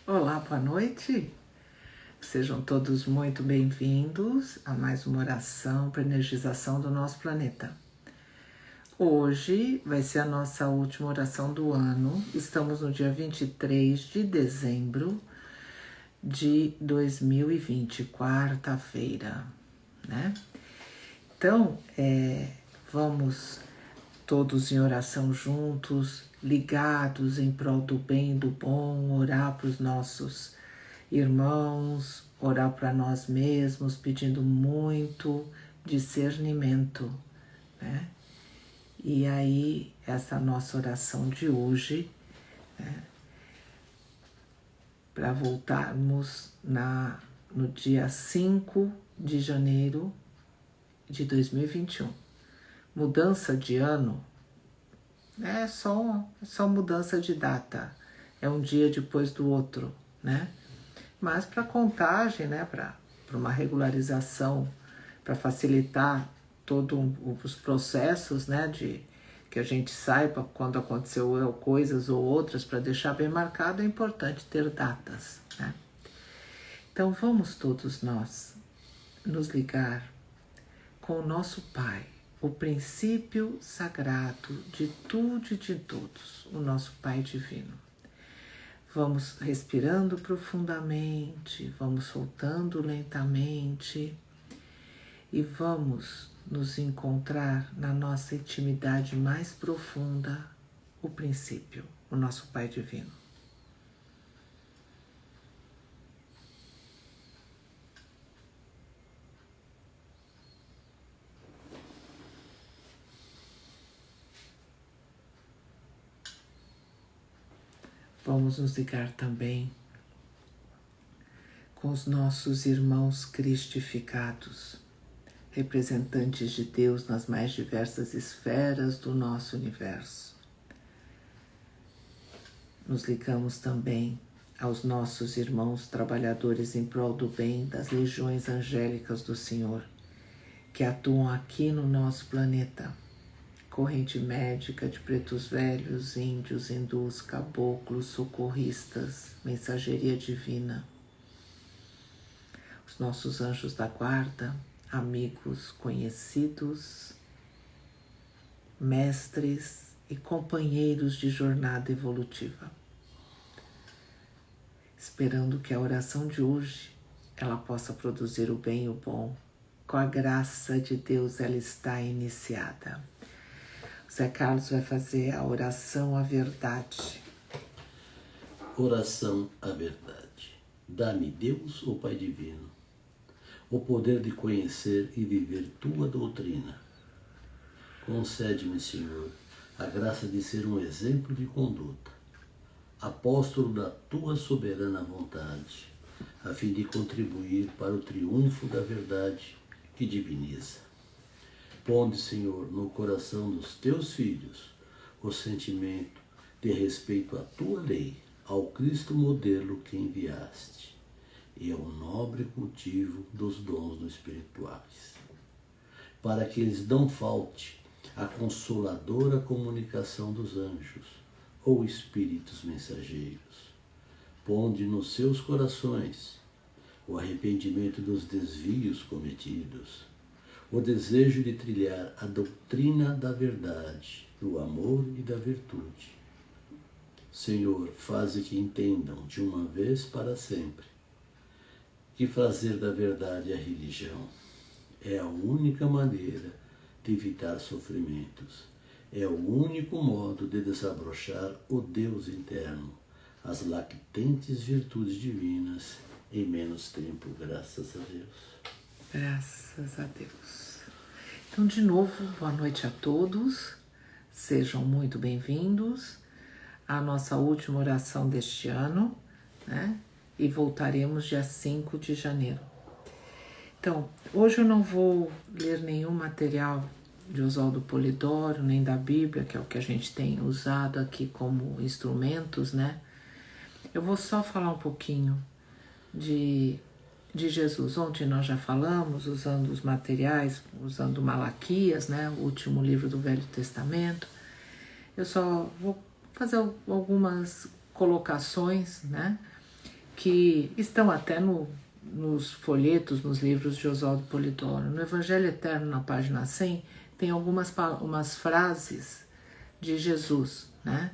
Olá, boa noite. Sejam todos muito bem-vindos a mais uma oração para energização do nosso planeta. Hoje vai ser a nossa última oração do ano. Estamos no dia 23 de dezembro de 2020, quarta-feira, né? Então, vamos todos em oração juntos, ligados em prol do bem e do bom, orar para os nossos irmãos, orar para nós mesmos, pedindo muito discernimento, né? E aí, essa nossa oração de hoje, né, para voltarmos no dia 5 de janeiro de 2021. Mudança de ano é só mudança de data, é um dia depois do outro, né? Mas para contagem, né, para uma regularização, para facilitar todos os processos, né, de que a gente saiba quando aconteceu coisas ou outras, para deixar bem marcado, é importante ter datas, né? Então vamos todos nós nos ligar com o nosso Pai, o princípio sagrado de tudo e de todos, o nosso Pai divino. Vamos respirando profundamente, vamos soltando lentamente e vamos nos encontrar na nossa intimidade mais profunda, o princípio, o nosso Pai divino. Vamos nos ligar também com os nossos irmãos cristificados, representantes de Deus nas mais diversas esferas do nosso universo. Nos ligamos também aos nossos irmãos trabalhadores em prol do bem das legiões angélicas do Senhor, que atuam aqui no nosso planeta. Corrente médica de pretos velhos, índios, hindus, caboclos, socorristas, mensageria divina. Os nossos anjos da guarda, amigos, conhecidos, mestres e companheiros de jornada evolutiva. Esperando que a oração de hoje ela possa produzir o bem e o bom. Com a graça de Deus ela está iniciada. Zé Carlos vai fazer a oração à verdade. Oração à verdade. Dá-me, Deus, o Pai Divino, o poder de conhecer e viver tua doutrina. Concede-me, Senhor, a graça de ser um exemplo de conduta, apóstolo da tua soberana vontade, a fim de contribuir para o triunfo da verdade que diviniza. Ponde, Senhor, no coração dos teus filhos o sentimento de respeito à tua lei, ao Cristo modelo que enviaste e ao nobre cultivo dos dons espirituais, para que eles não falte a consoladora comunicação dos anjos ou espíritos mensageiros. Ponde nos seus corações o arrependimento dos desvios cometidos, o desejo de trilhar a doutrina da verdade, do amor e da virtude. Senhor, faze que entendam de uma vez para sempre que fazer da verdade a religião é a única maneira de evitar sofrimentos, é o único modo de desabrochar o Deus interno, as lactentes virtudes divinas em menos tempo, graças a Deus. Graças a Deus. Então, de novo, boa noite a todos. Sejam muito bem-vindos à nossa última oração deste ano, né? E voltaremos dia 5 de janeiro. Então, hoje eu não vou ler nenhum material de Oswaldo Polidoro, nem da Bíblia, que é o que a gente tem usado aqui como instrumentos, né? Eu vou só falar um pouquinho de Jesus. Ontem nós já falamos, usando os materiais, usando Malaquias, né, o último livro do Velho Testamento. Eu só vou fazer algumas colocações, né, que estão até nos folhetos, nos livros de Oswaldo Polidoro. No Evangelho Eterno, na página 100, tem umas frases de Jesus, né?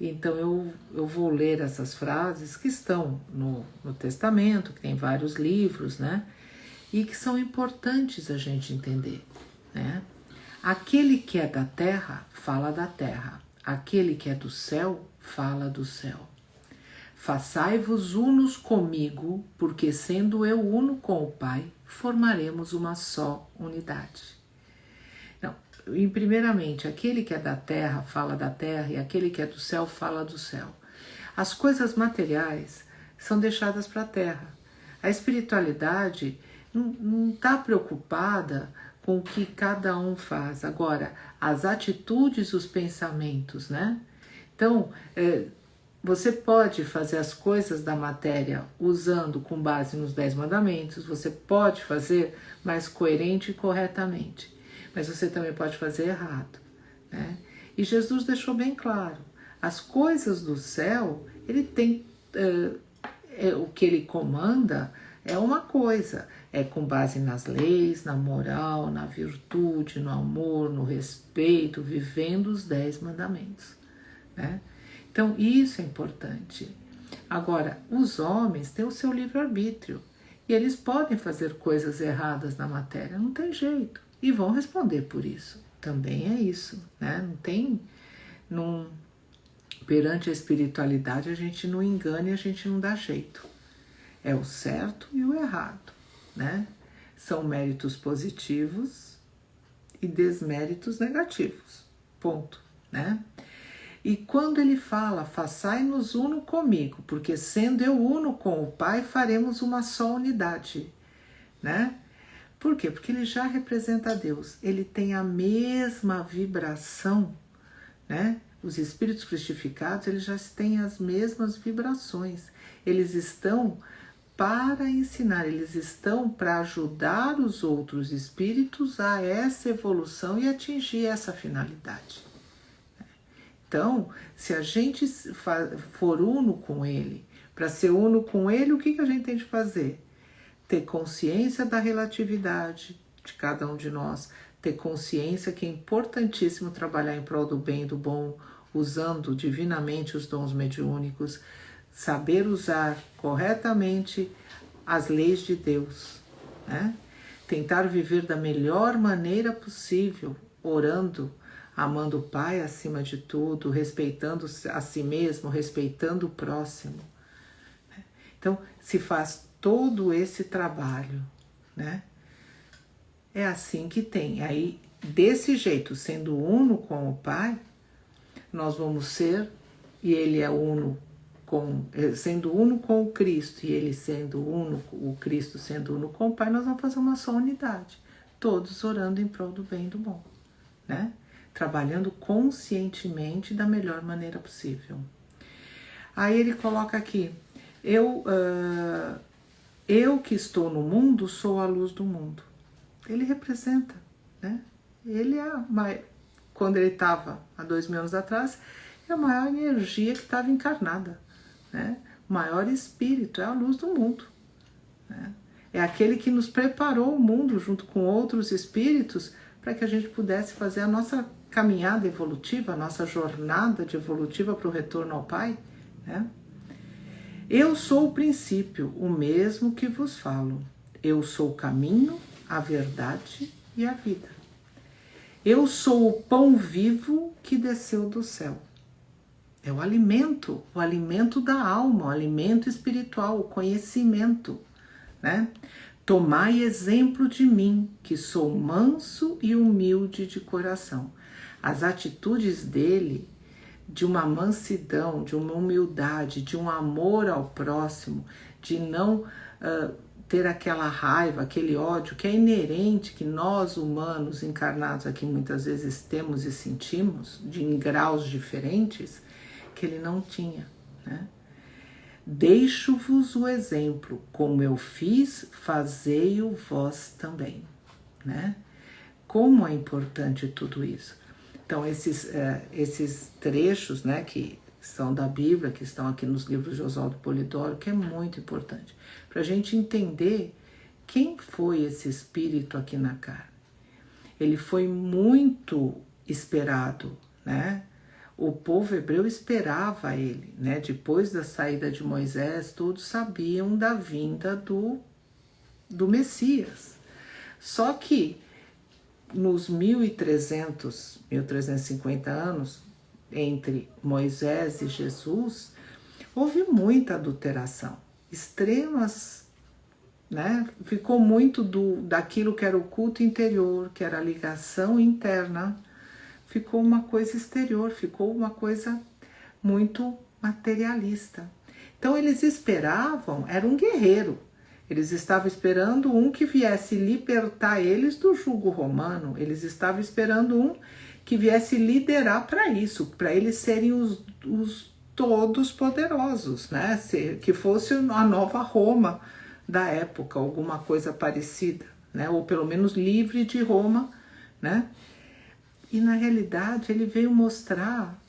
Então eu vou ler essas frases que estão no Testamento, que tem vários livros, né? E que são importantes a gente entender, né? Aquele que é da terra, fala da terra. Aquele que é do céu, fala do céu. Façai-vos unos comigo, porque sendo eu uno com o Pai, formaremos uma só unidade. Não, primeiramente, aquele que é da terra fala da terra e aquele que é do céu fala do céu. As coisas materiais são deixadas para a terra. A espiritualidade não está preocupada com o que cada um faz. Agora, as atitudes, os pensamentos, né? Então, você pode fazer as coisas da matéria usando com base nos 10 mandamentos, você pode fazer mais coerente e corretamente, mas você também pode fazer errado, né? E Jesus deixou bem claro, as coisas do céu, ele tem, o que ele comanda é uma coisa, é com base nas leis, na moral, na virtude, no amor, no respeito, vivendo os 10 mandamentos, né? Então, isso é importante. Agora, os homens têm o seu livre-arbítrio e eles podem fazer coisas erradas na matéria, não tem jeito, e vão responder por isso. Também é isso, né? Perante a espiritualidade, a gente não engana e a gente não dá jeito. É o certo e o errado, né? São méritos positivos e desméritos negativos, ponto, né? E quando ele fala, façai-nos uno comigo, porque sendo eu uno com o Pai, faremos uma só unidade, né? Por quê? Porque ele já representa Deus, ele tem a mesma vibração, né? Os espíritos cristificados, eles já têm as mesmas vibrações, eles estão para ensinar, eles estão para ajudar os outros espíritos a essa evolução e atingir essa finalidade. Então, se a gente for uno com ele, para ser uno com ele, o que a gente tem de fazer? Ter consciência da relatividade de cada um de nós, ter consciência que é importantíssimo trabalhar em prol do bem e do bom, usando divinamente os dons mediúnicos, saber usar corretamente as leis de Deus, né? Tentar viver da melhor maneira possível, orando, amando o Pai acima de tudo, respeitando a si mesmo, respeitando o próximo. Então, se faz todo esse trabalho, né? É assim que tem. Aí, desse jeito, sendo uno com o Pai, nós vamos ser, e ele é uno sendo uno com o Cristo, e ele sendo uno, o Cristo sendo uno com o Pai, nós vamos fazer uma só unidade, todos orando em prol do bem e do bom, né? Trabalhando conscientemente da melhor maneira possível. Aí ele coloca aqui, eu que estou no mundo sou a luz do mundo. Ele representa, né? Ele quando ele estava há 2000 anos atrás, é a maior energia que estava encarnada, né? O maior espírito, é a luz do mundo, né? É aquele que nos preparou o mundo junto com outros espíritos para que a gente pudesse fazer a nossa caminhada evolutiva, a nossa jornada de evolutiva para o retorno ao Pai, né? Eu sou o princípio, o mesmo que vos falo. Eu sou o caminho, a verdade e a vida. Eu sou o pão vivo que desceu do céu. É o alimento da alma, o alimento espiritual, o conhecimento, né? Tomai exemplo de mim, que sou manso e humilde de coração. As atitudes dele, de uma mansidão, de uma humildade, de um amor ao próximo, de não ter aquela raiva, aquele ódio que é inerente, que nós humanos encarnados aqui muitas vezes temos e sentimos, em graus diferentes, que ele não tinha, né? Deixo-vos o exemplo, como eu fiz, fazei-o vós também, né? Como é importante tudo isso. Então, esses trechos, né, que são da Bíblia, que estão aqui nos livros de Oswaldo Polidoro, que é muito importante, para a gente entender quem foi esse espírito aqui na carne. Ele foi muito esperado, né? O povo hebreu esperava ele, né? Depois da saída de Moisés, todos sabiam da vinda do Messias. Só que nos 1350 anos, entre Moisés e Jesus, houve muita adulteração, extremas, né? Ficou muito daquilo que era o culto interior, que era a ligação interna, ficou uma coisa exterior, ficou uma coisa muito materialista. Então eles esperavam, era um guerreiro, eles estavam esperando um que viesse libertar eles do jugo romano, eles estavam esperando um que viesse liderar para isso, para eles serem os todos poderosos, né? Que fosse a nova Roma da época, alguma coisa parecida, né? Ou pelo menos livre de Roma, né? E na realidade ele veio mostrar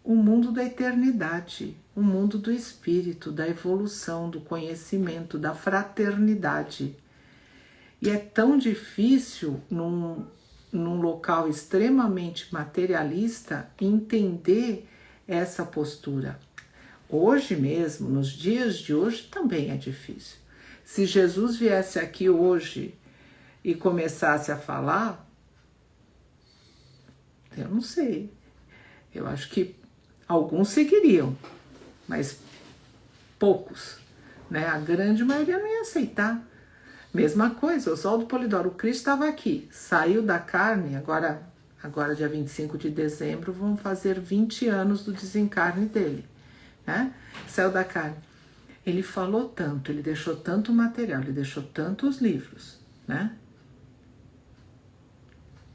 o mundo da eternidade, o mundo do espírito, da evolução, do conhecimento, da fraternidade. E é tão difícil num local extremamente materialista entender essa postura. Hoje mesmo, nos dias de hoje, também é difícil. Se Jesus viesse aqui hoje e começasse a falar, eu não sei. Eu acho que alguns seguiriam, mas poucos, né? A grande maioria não ia aceitar. Mesma coisa, Oswaldo Polidoro, o Cristo estava aqui, saiu da carne, agora dia 25 de dezembro, vão fazer 20 anos do desencarne dele, né? Saiu da carne. Ele falou tanto, ele deixou tanto material, ele deixou tantos livros, né?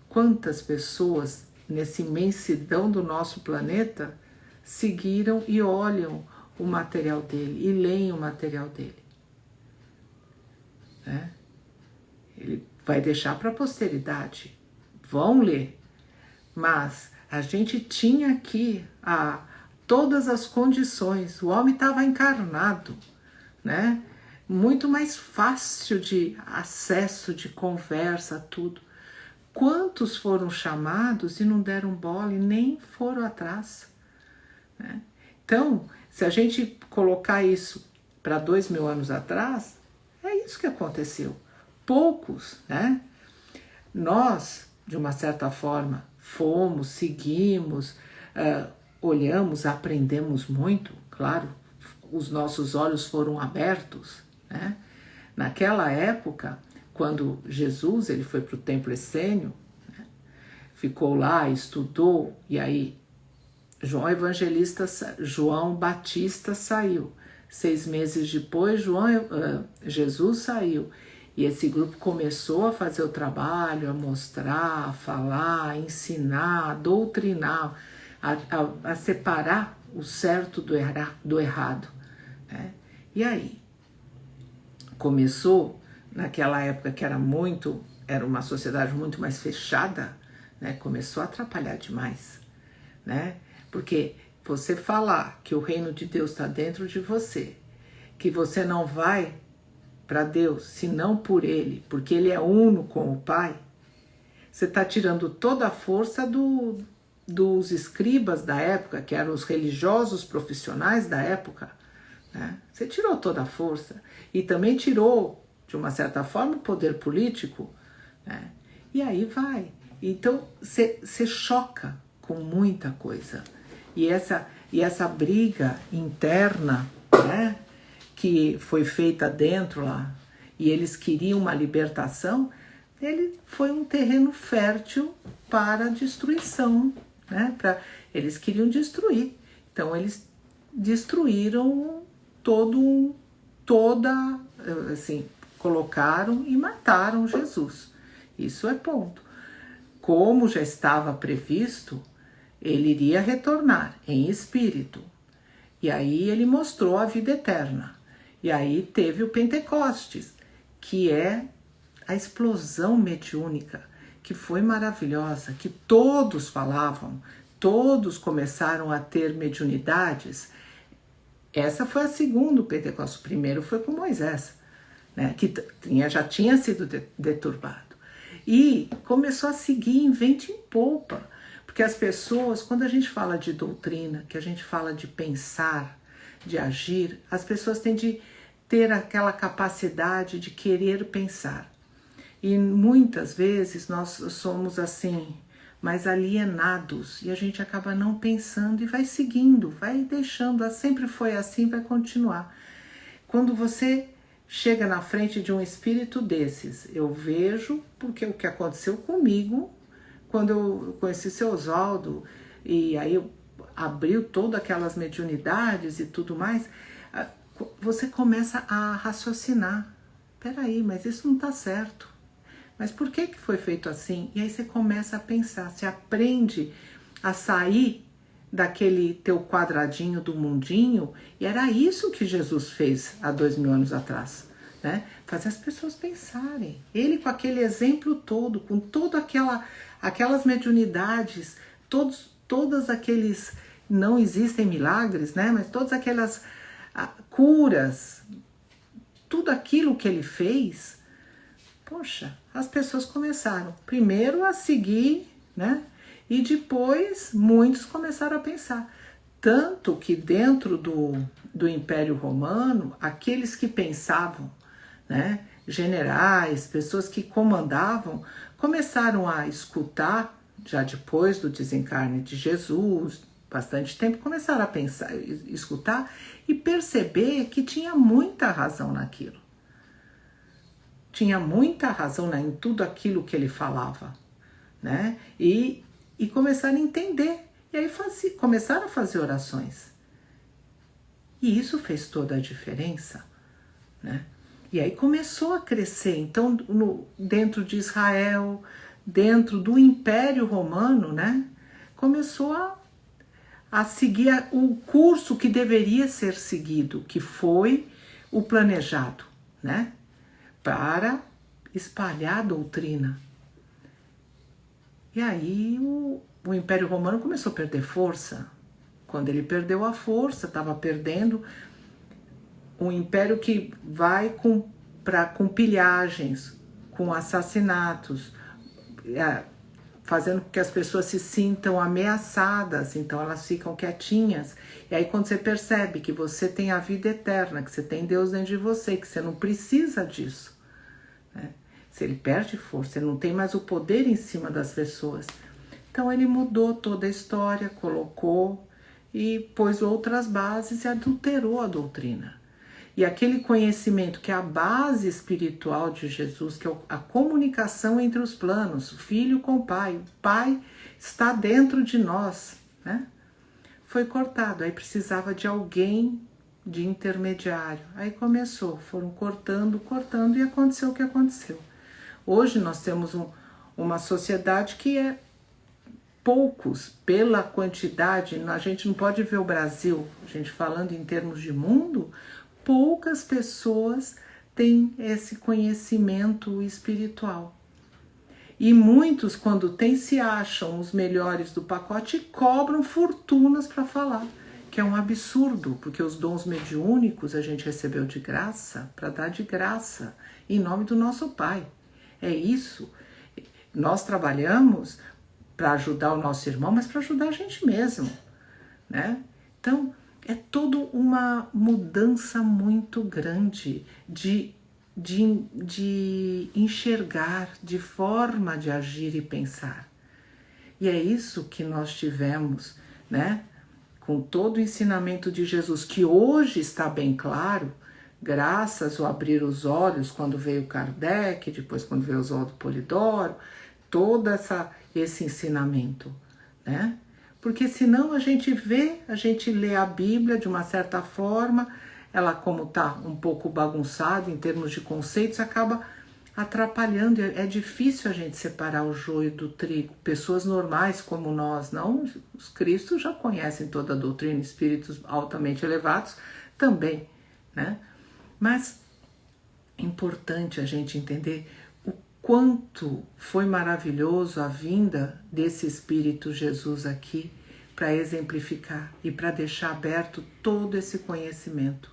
Quantas pessoas nessa imensidão do nosso planeta seguiram e olham o material dele e leem o material dele, né? Ele vai deixar para a posteridade, vão ler, mas a gente tinha aqui todas as condições, o homem estava encarnado, né? Muito mais fácil de acesso, de conversa, tudo. Quantos foram chamados e não deram bola e nem foram atrás, né? Então, se a gente colocar isso para 2000 anos atrás, é isso que aconteceu. Poucos, né? Nós, de uma certa forma, fomos, seguimos, olhamos, aprendemos muito, claro, os nossos olhos foram abertos, né? Naquela época, quando Jesus ele foi para o templo essênio, né? Ficou lá, estudou, e aí João Batista saiu. 6 meses depois, Jesus saiu. E esse grupo começou a fazer o trabalho, a mostrar, a falar, a ensinar, a doutrinar, a separar o certo do errado, né? E aí, começou, naquela época que era uma sociedade muito mais fechada, né? Começou a atrapalhar demais, né? Porque você falar que o reino de Deus está dentro de você, que você não vai para Deus, senão por Ele, porque Ele é uno com o Pai, você está tirando toda a força dos escribas da época, que eram os religiosos profissionais da época, né? Você tirou toda a força e também tirou, de uma certa forma, o poder político, né? E aí vai. Então, você choca com muita coisa. E essa briga interna, né, que foi feita dentro lá, e eles queriam uma libertação, ele foi um terreno fértil para a destruição, né? Eles queriam destruir. Então, eles destruíram assim, colocaram e mataram Jesus. Isso é ponto. Como já estava previsto, ele iria retornar em espírito. E aí ele mostrou a vida eterna. E aí teve o Pentecostes, que é a explosão mediúnica, que foi maravilhosa, que todos falavam, todos começaram a ter mediunidades, essa foi a segunda Pentecostes. O primeiro foi com Moisés, né, que já tinha sido deturbado. E começou a seguir em vento em popa. Porque as pessoas, quando a gente fala de doutrina, que a gente fala de pensar, de agir, as pessoas têm de ter aquela capacidade de querer pensar. E muitas vezes nós somos assim, mais alienados, e a gente acaba não pensando e vai seguindo, vai deixando, sempre foi assim, vai continuar. Quando você chega na frente de um espírito desses, eu vejo, porque o que aconteceu comigo, quando eu conheci seu Oswaldo, e aí eu abriu todas aquelas mediunidades e tudo mais, você começa a raciocinar. Peraí, mas isso não está certo. Mas por que foi feito assim? E aí você começa a pensar, você aprende a sair daquele teu quadradinho do mundinho, e era isso que Jesus fez há 2000 anos atrás, né? Fazer as pessoas pensarem. Ele com aquele exemplo todo, com toda aquelas mediunidades, todas aqueles, não existem milagres, né? Mas todas aquelas curas, tudo aquilo que ele fez, poxa, as pessoas começaram primeiro a seguir, né? E depois muitos começaram a pensar. Tanto que dentro do Império Romano, aqueles que pensavam, né, generais, pessoas que comandavam, começaram a escutar, já depois do desencarne de Jesus, bastante tempo, começaram a pensar, escutar e perceber que tinha muita razão naquilo. Tinha muita razão em tudo aquilo que ele falava, né? E começaram a entender. E aí começaram a fazer orações. E isso fez toda a diferença, né? E aí começou a crescer. Então, dentro de Israel, dentro do Império Romano, né? Começou a seguir o curso que deveria ser seguido, que foi o planejado, né? Para espalhar a doutrina. E aí o Império Romano começou a perder força. Quando ele perdeu a força, estava perdendo um império que vai com pilhagens, com assassinatos, fazendo com que as pessoas se sintam ameaçadas, então elas ficam quietinhas. E aí quando você percebe que você tem a vida eterna, que você tem Deus dentro de você, que você não precisa disso, né? Se ele perde força, ele não tem mais o poder em cima das pessoas. Então ele mudou toda a história, colocou e pôs outras bases e adulterou a doutrina. E aquele conhecimento que é a base espiritual de Jesus, que é a comunicação entre os planos, o filho com o pai está dentro de nós, né? Foi cortado, aí precisava de alguém de intermediário. Aí foram cortando e aconteceu o que aconteceu. Hoje nós temos uma sociedade que é poucos pela quantidade, a gente não pode ver o Brasil, a gente falando em termos de mundo, poucas pessoas têm esse conhecimento espiritual. E muitos, quando se acham os melhores do pacote, cobram fortunas para falar, que é um absurdo, porque os dons mediúnicos a gente recebeu de graça, para dar de graça, em nome do nosso Pai. É isso. Nós trabalhamos para ajudar o nosso irmão, mas para ajudar a gente mesmo, né? Então, é toda uma mudança muito grande de enxergar, de forma de agir e pensar. E é isso que nós tivemos, né? Com todo o ensinamento de Jesus, que hoje está bem claro, graças ao abrir os olhos, quando veio Kardec, depois quando veio Oswaldo Polidoro, todo esse ensinamento, né? Porque senão a gente lê a Bíblia de uma certa forma, ela como está um pouco bagunçada em termos de conceitos, acaba atrapalhando. É difícil a gente separar o joio do trigo. Pessoas normais como nós, não, os cristos já conhecem toda a doutrina, espíritos altamente elevados também, né? Mas é importante a gente entender o quanto foi maravilhoso a vinda desse Espírito Jesus aqui, para exemplificar e para deixar aberto todo esse conhecimento.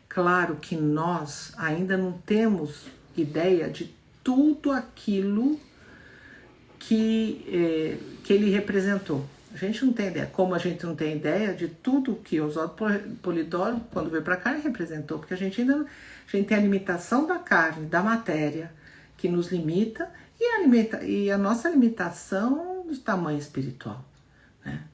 Claro que nós ainda não temos ideia de tudo aquilo que ele representou. A gente não tem ideia, como a gente não tem ideia de tudo que Oswaldo Polidoro, quando veio para cá, representou, porque a gente ainda tem a limitação da carne, da matéria, que nos limita, e a nossa limitação do tamanho espiritual, né?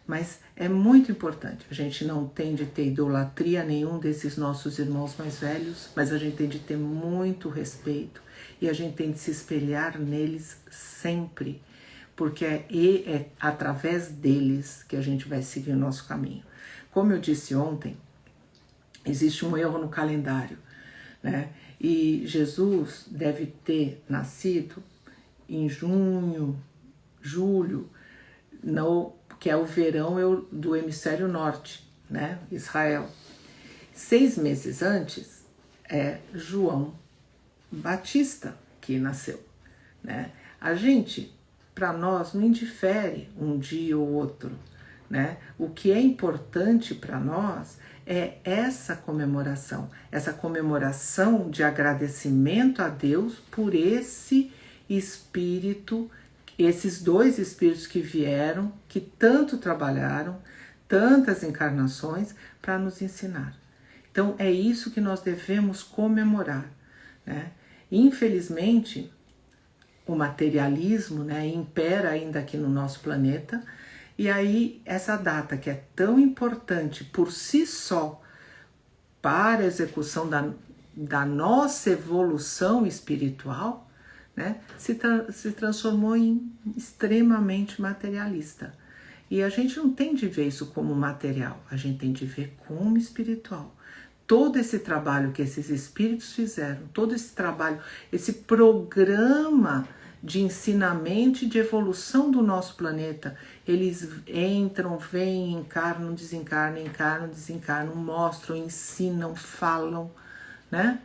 Mas é muito importante, a gente não tem de ter idolatria a nenhum desses nossos irmãos mais velhos, mas a gente tem de ter muito respeito, e a gente tem de se espelhar neles sempre, porque é através deles que a gente vai seguir o nosso caminho. Como eu disse ontem, existe um erro no calendário, né? E Jesus deve ter nascido em junho, julho, que é o verão do hemisfério norte, né? Israel. 6 meses antes é João Batista que nasceu, né? A gente, para nós, não indifere um dia ou outro, né? O que é importante para nós é essa comemoração de agradecimento a Deus por esse espírito, esses 2 espíritos que vieram, que tanto trabalharam, tantas encarnações para nos ensinar. Então é isso que nós devemos comemorar, né? Infelizmente, o materialismo, né, impera ainda aqui no nosso planeta, e aí essa data que é tão importante por si só para a execução da nossa evolução espiritual, né, se transformou em extremamente materialista. E a gente não tem de ver isso como material, a gente tem de ver como espiritual. Todo esse trabalho que esses espíritos fizeram, todo esse trabalho, esse programa de ensinamento e de evolução do nosso planeta, eles entram, vêm, encarnam, desencarnam, mostram, ensinam, falam, né?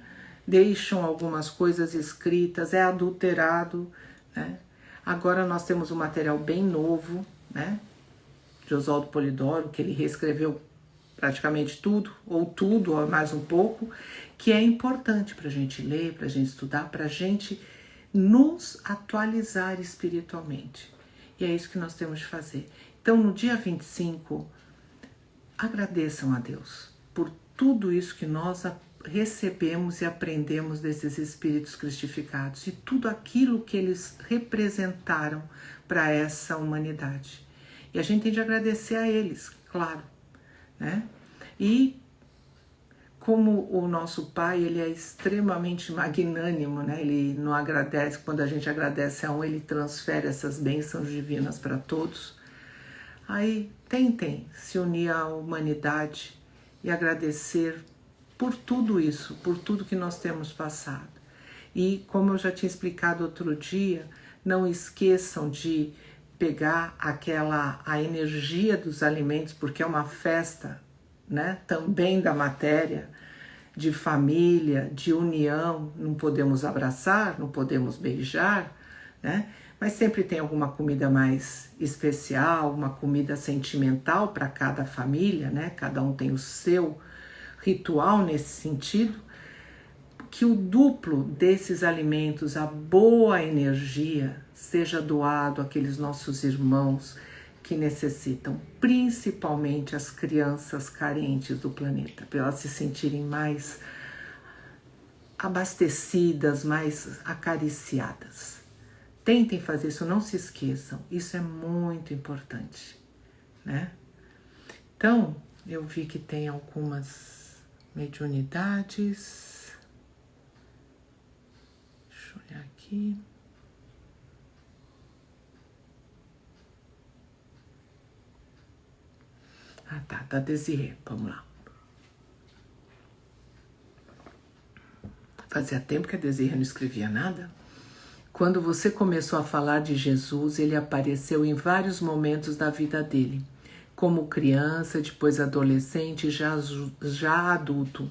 Deixam algumas coisas escritas, é adulterado, né? Agora nós temos um material bem novo, né? De Oswaldo Polidoro, que ele reescreveu praticamente tudo, ou mais um pouco, que é importante para a gente ler, para a gente estudar, para a gente nos atualizar espiritualmente. E é isso que nós temos de fazer. Então, no dia 25, agradeçam a Deus por tudo isso que nós recebemos e aprendemos desses espíritos cristificados e tudo aquilo que eles representaram para essa humanidade. E a gente tem de agradecer a eles, claro, né? E como o nosso pai, ele é extremamente magnânimo, né? Ele não agradece, quando a gente agradece a um, ele transfere essas bênçãos divinas para todos. Aí tentem se unir à humanidade e agradecer por tudo isso, por tudo que nós temos passado. E como eu já tinha explicado outro dia, não esqueçam de pegar a energia dos alimentos, porque é uma festa, né, também da matéria, de família, de união. Não podemos abraçar, não podemos beijar, né, mas sempre tem alguma comida mais especial, uma comida sentimental para cada família, né, cada um tem o seu ritual nesse sentido. Que o duplo desses alimentos, a boa energia, seja doado àqueles nossos irmãos que necessitam, principalmente as crianças carentes do planeta, para elas se sentirem mais abastecidas, mais acariciadas. Tentem fazer isso, não se esqueçam, isso é muito importante, né? Então, eu vi que tem algumas mediunidades. Deixa eu olhar aqui. Ah, tá, da Desirê, vamos lá. Fazia tempo que a Desirê não escrevia nada. Quando você começou a falar de Jesus, ele apareceu em vários momentos da vida dele, como criança, depois adolescente, já adulto,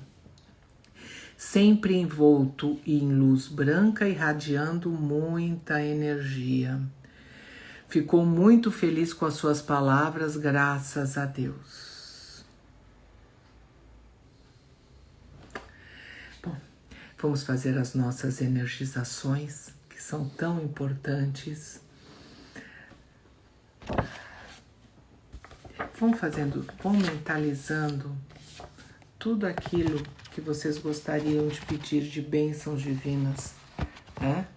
sempre envolto em luz branca, irradiando muita energia. ficou muito feliz com as suas palavras, graças a Deus. Bom, vamos fazer as nossas energizações, que são tão importantes. Vão mentalizando tudo aquilo que vocês gostariam de pedir de bênçãos divinas, né?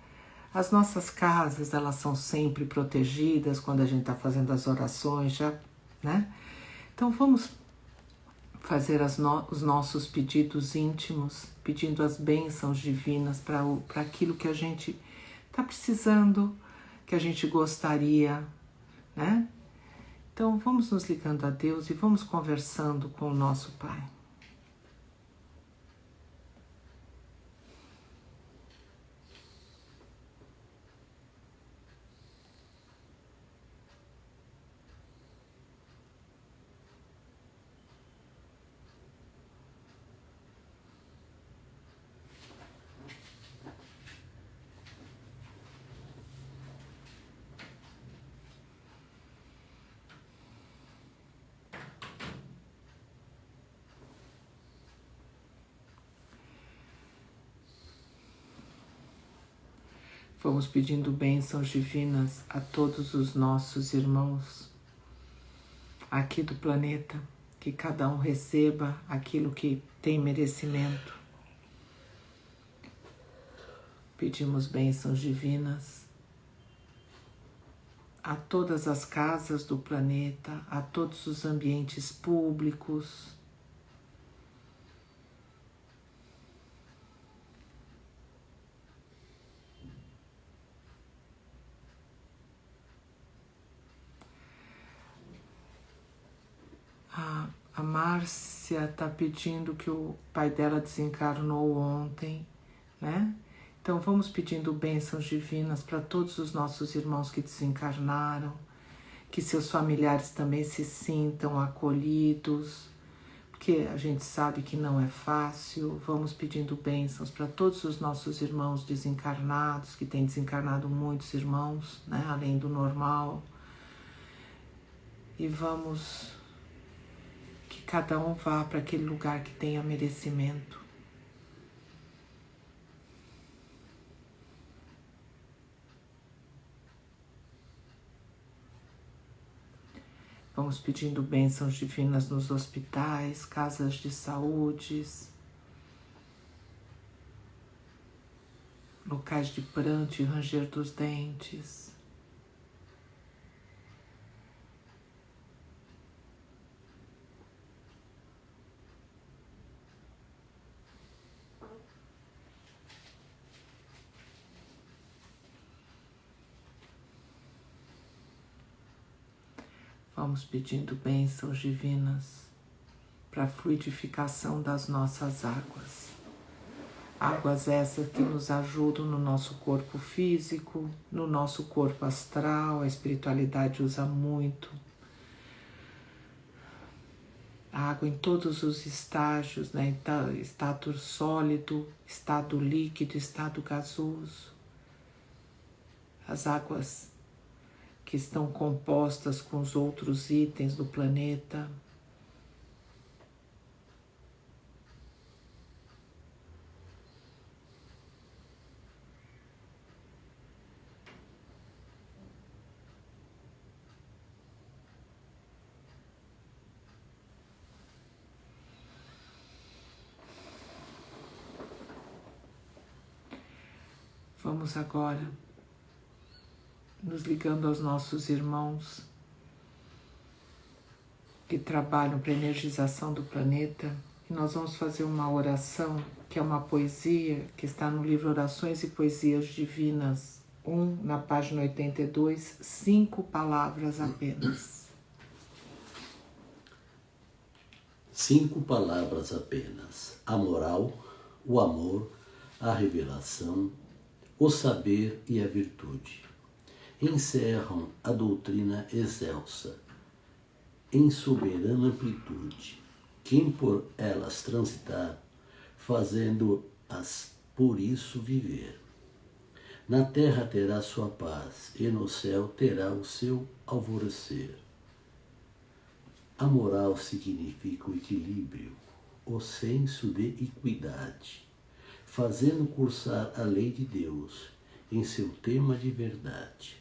As nossas casas, elas são sempre protegidas quando a gente está fazendo as orações, já, né? Então vamos fazer os nossos pedidos íntimos, pedindo as bênçãos divinas para aquilo que a gente está precisando, que a gente gostaria, né? Então vamos nos ligando a Deus e vamos conversando com o nosso Pai. Vamos pedindo bênçãos divinas a todos os nossos irmãos aqui do planeta, que cada um receba aquilo que tem merecimento. Pedimos bênçãos divinas a todas as casas do planeta, a todos os ambientes públicos. A Márcia está pedindo que o pai dela desencarnou ontem, né? Então vamos pedindo bênçãos divinas para todos os nossos irmãos que desencarnaram, que seus familiares também se sintam acolhidos, porque a gente sabe que não é fácil. Vamos pedindo bênçãos para todos os nossos irmãos desencarnados, que têm desencarnado muitos irmãos, né? Além do normal. E vamos... que cada um vá para aquele lugar que tenha merecimento. Vamos pedindo bênçãos divinas nos hospitais, casas de saúde, locais de pranto e ranger dos dentes. Vamos pedindo bênçãos divinas para a fluidificação das nossas águas. Águas essas que nos ajudam no nosso corpo físico, no nosso corpo astral, a espiritualidade usa muito. A água em todos os estágios, né? Estado sólido, estado líquido, estado gasoso. As águas que estão compostas com os outros itens do planeta. Vamos agora nos ligando aos nossos irmãos que trabalham para a energização do planeta, e nós vamos fazer uma oração, que é uma poesia, que está no livro Orações e Poesias Divinas 1, na página 82, 5 palavras apenas. 5 palavras apenas: a moral, o amor, a revelação, o saber e a virtude. Encerram a doutrina excelsa, em soberana amplitude, quem por elas transitar, fazendo-as por isso viver. Na terra terá sua paz, e no céu terá o seu alvorecer. A moral significa o equilíbrio, o senso de equidade, fazendo cursar a lei de Deus em seu tema de verdade.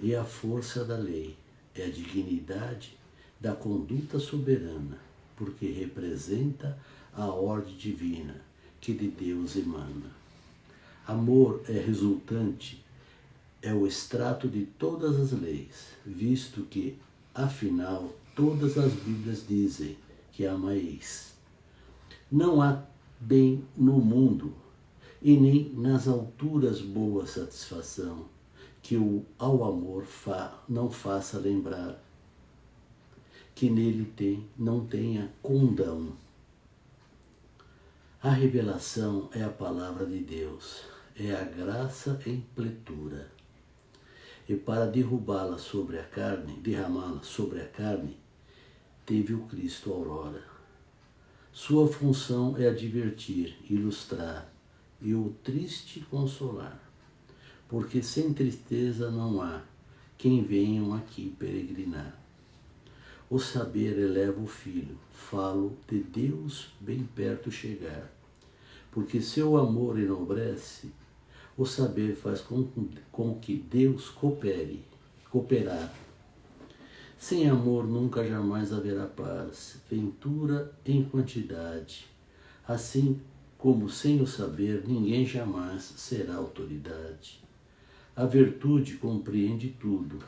E a força da lei é a dignidade da conduta soberana, porque representa a ordem divina que de Deus emana. Amor é resultante, é o extrato de todas as leis, visto que, afinal, todas as Bíblias dizem que amareis. Não há bem no mundo, e nem nas alturas boa satisfação, que ao amor não faça lembrar, que nele não tenha condão. A revelação é a palavra de Deus, é a graça em pletura. E para derramá-la sobre a carne, teve o Cristo aurora. Sua função é advertir, ilustrar e o triste consolar, porque sem tristeza não há quem venham aqui peregrinar. O saber eleva o filho, falo de Deus bem perto chegar, porque seu amor enobrece, o saber faz com que Deus cooperar. Sem amor nunca jamais haverá paz, ventura em quantidade. Assim como sem o saber ninguém jamais será autoridade. A virtude compreende tudo,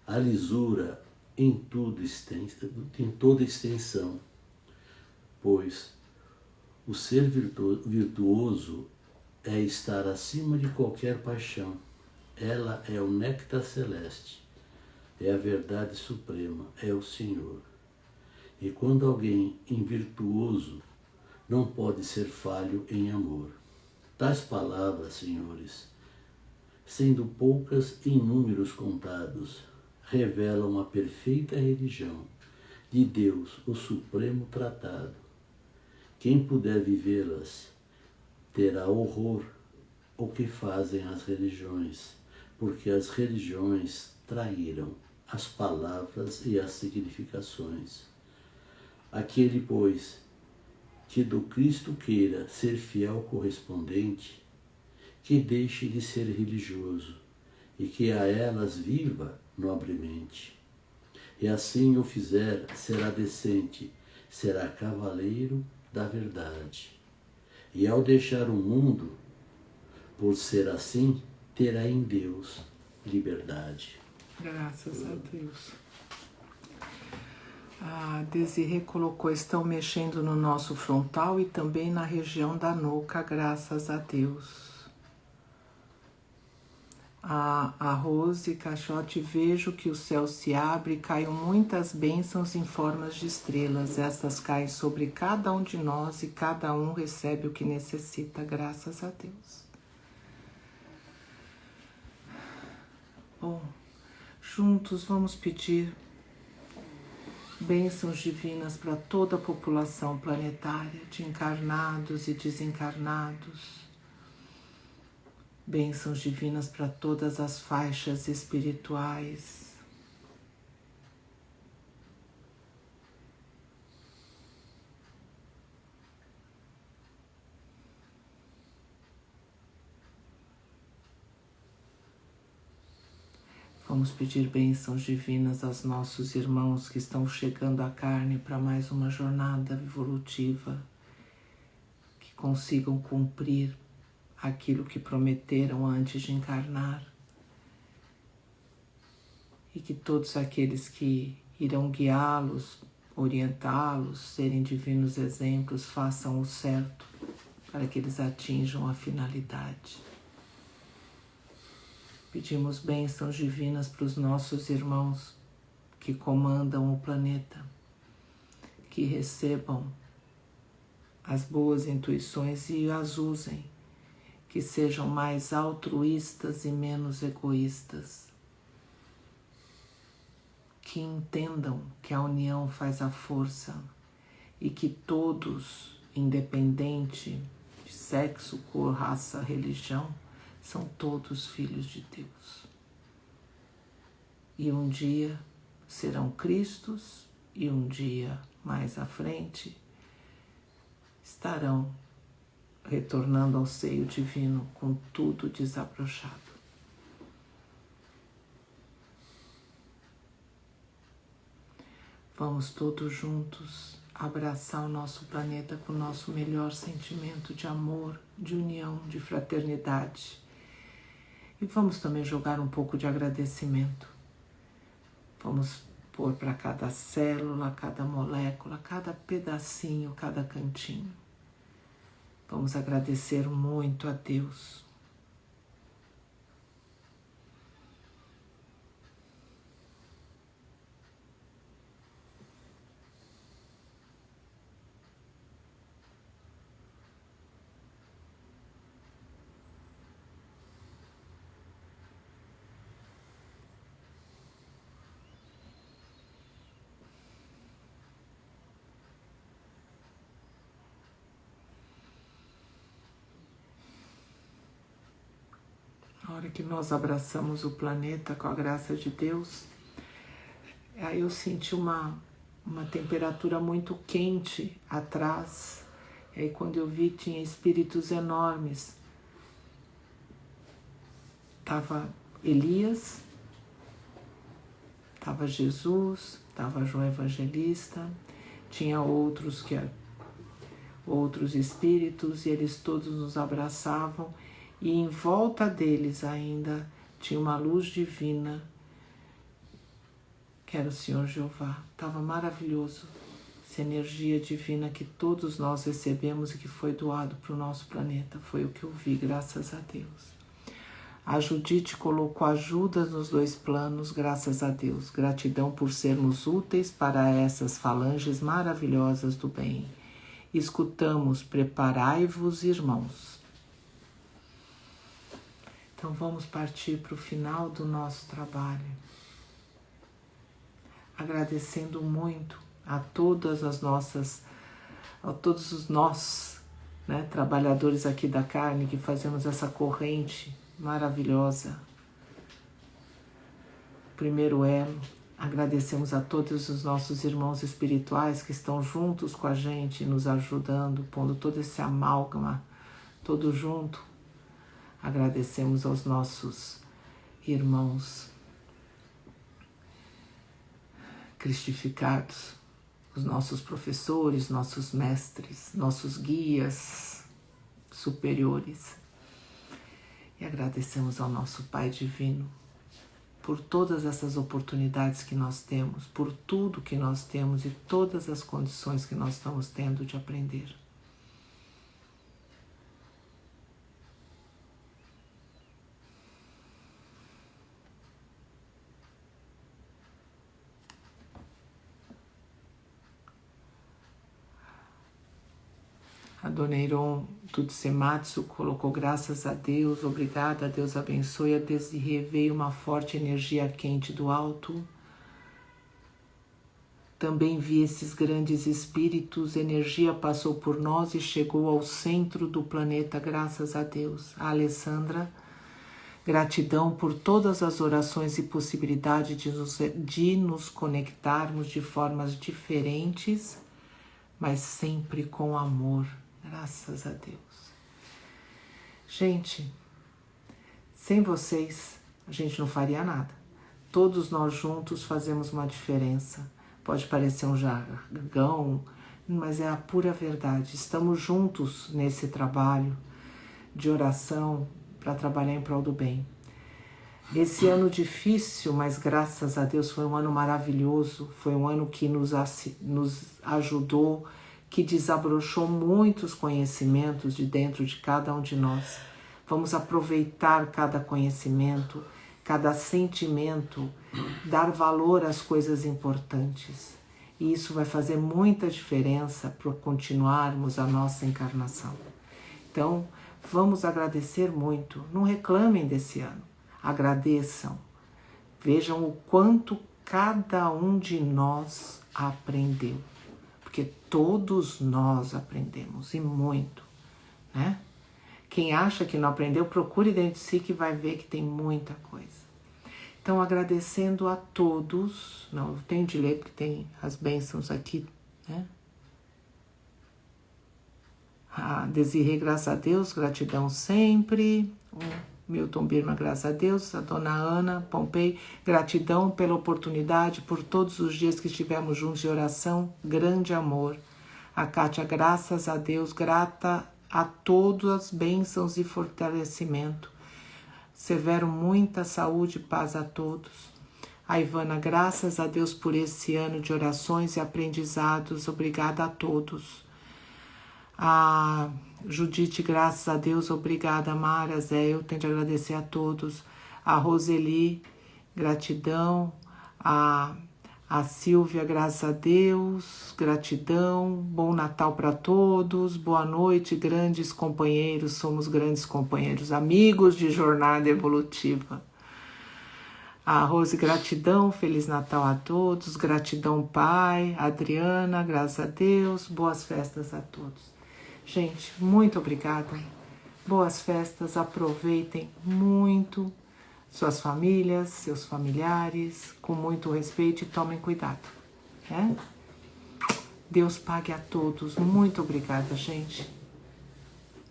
a lisura em toda extensão, pois o ser virtuoso é estar acima de qualquer paixão. Ela é o néctar celeste, é a verdade suprema, é o Senhor. E quando alguém invirtuoso não pode ser falho em amor. Tais palavras, senhores, sendo poucas em números contados, revelam a perfeita religião de Deus, o supremo tratado. Quem puder vivê-las terá horror o que fazem as religiões, porque as religiões traíram as palavras e as significações. Aquele, pois, que do Cristo queira ser fiel correspondente, que deixe de ser religioso e que a elas viva nobremente. E assim o fizer, será decente, será cavaleiro da verdade. E ao deixar o mundo, por ser assim, terá em Deus liberdade. Graças a Deus. A Desirê colocou, estão mexendo no nosso frontal e também na região da nuca, graças a Deus. A Rose Caixote, vejo que o céu se abre e caem muitas bênçãos em formas de estrelas. Estas caem sobre cada um de nós e cada um recebe o que necessita, graças a Deus. Bom, juntos vamos pedir bênçãos divinas para toda a população planetária, de encarnados e desencarnados. Bênçãos divinas para todas as faixas espirituais. Vamos pedir bênçãos divinas aos nossos irmãos que estão chegando à carne para mais uma jornada evolutiva, que consigam cumprir aquilo que prometeram antes de encarnar, e que todos aqueles que irão guiá-los, orientá-los, serem divinos exemplos, façam o certo para que eles atinjam a finalidade. Pedimos bênçãos divinas para os nossos irmãos que comandam o planeta, que recebam as boas intuições e as usem, que sejam mais altruístas e menos egoístas, que entendam que a união faz a força e que todos, independente de sexo, cor, raça, religião, são todos filhos de Deus. E um dia serão Cristos, e um dia mais à frente estarão retornando ao seio divino com tudo desabrochado. Vamos todos juntos abraçar o nosso planeta com o nosso melhor sentimento de amor, de união, de fraternidade. E vamos também jogar um pouco de agradecimento. Vamos pôr para cada célula, cada molécula, cada pedacinho, cada cantinho. Vamos agradecer muito a Deus. Na hora que nós abraçamos o planeta com a graça de Deus, aí eu senti uma temperatura muito quente atrás. E aí quando eu vi, tinha espíritos enormes. Tava Elias, tava Jesus, tava João Evangelista, tinha outros espíritos, e eles todos nos abraçavam. E em volta deles ainda tinha uma luz divina, que era o Senhor Jeová. Estava maravilhoso, essa energia divina que todos nós recebemos e que foi doado para o nosso planeta. Foi o que eu vi, graças a Deus. A Judite colocou ajudas nos 2 planos, graças a Deus. Gratidão por sermos úteis para essas falanges maravilhosas do bem. Escutamos, preparai-vos, irmãos. Então vamos partir para o final do nosso trabalho, agradecendo muito a todos os nós, né, trabalhadores aqui da carne, que fazemos essa corrente maravilhosa. Primeiro elo, agradecemos a todos os nossos irmãos espirituais que estão juntos com a gente, nos ajudando, pondo todo esse amálgama, todo junto. Agradecemos aos nossos irmãos cristificados, os nossos professores, nossos mestres, nossos guias superiores. E agradecemos ao nosso Pai Divino por todas essas oportunidades que nós temos, por tudo que nós temos e todas as condições que nós estamos tendo de aprender. A Dona Iron Tutsematsu colocou graças a Deus, obrigada, Deus abençoe. A Desirê veio uma forte energia quente do alto. Também vi esses grandes espíritos, energia passou por nós e chegou ao centro do planeta, graças a Deus. A Alessandra, gratidão por todas as orações e possibilidade de nos conectarmos de formas diferentes, mas sempre com amor. Graças a Deus. Gente, sem vocês a gente não faria nada. Todos nós juntos fazemos uma diferença. Pode parecer um jargão, mas é a pura verdade. Estamos juntos nesse trabalho de oração para trabalhar em prol do bem. Esse ano difícil, mas graças a Deus foi um ano maravilhoso. Foi um ano que nos ajudou, que desabrochou muitos conhecimentos de dentro de cada um de nós. Vamos aproveitar cada conhecimento, cada sentimento, dar valor às coisas importantes. E isso vai fazer muita diferença para continuarmos a nossa encarnação. Então, vamos agradecer muito. Não reclamem desse ano. Agradeçam. Vejam o quanto cada um de nós aprendeu. Porque todos nós aprendemos, e muito, né? Quem acha que não aprendeu, procure dentro de si que vai ver que tem muita coisa. Então, agradecendo a todos. Não, eu tenho de ler porque tem as bênçãos aqui, né? A Desirê, graças a Deus, gratidão sempre. O Milton Birma, graças a Deus. A dona Ana Pompei, gratidão pela oportunidade, por todos os dias que estivemos juntos de oração, grande amor. A Kátia, graças a Deus, grata a todas as bênçãos e fortalecimento. Severo, muita saúde e paz a todos. A Ivana, graças a Deus por esse ano de orações e aprendizados, obrigada a todos. A Judite, graças a Deus, obrigada. Mara, Zé, eu tenho de agradecer a todos. A Roseli, gratidão. A Silvia, graças a Deus, gratidão. Bom Natal para todos. Boa noite, grandes companheiros. Somos grandes companheiros, amigos de jornada evolutiva. A Rose, gratidão, Feliz Natal a todos, gratidão, Pai. Adriana, graças a Deus, boas festas a todos. Gente, muito obrigada, boas festas, aproveitem muito suas famílias, seus familiares, com muito respeito e tomem cuidado, né? Deus pague a todos, muito obrigada, gente,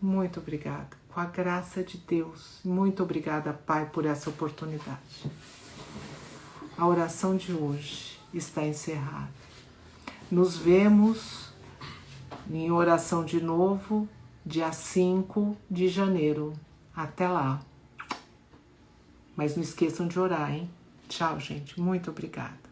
muito obrigada, com a graça de Deus, muito obrigada, Pai, por essa oportunidade. A oração de hoje está encerrada. Nos vemos em oração de novo, dia 5 de janeiro. Até lá. Mas não esqueçam de orar, hein? Tchau, gente. Muito obrigada.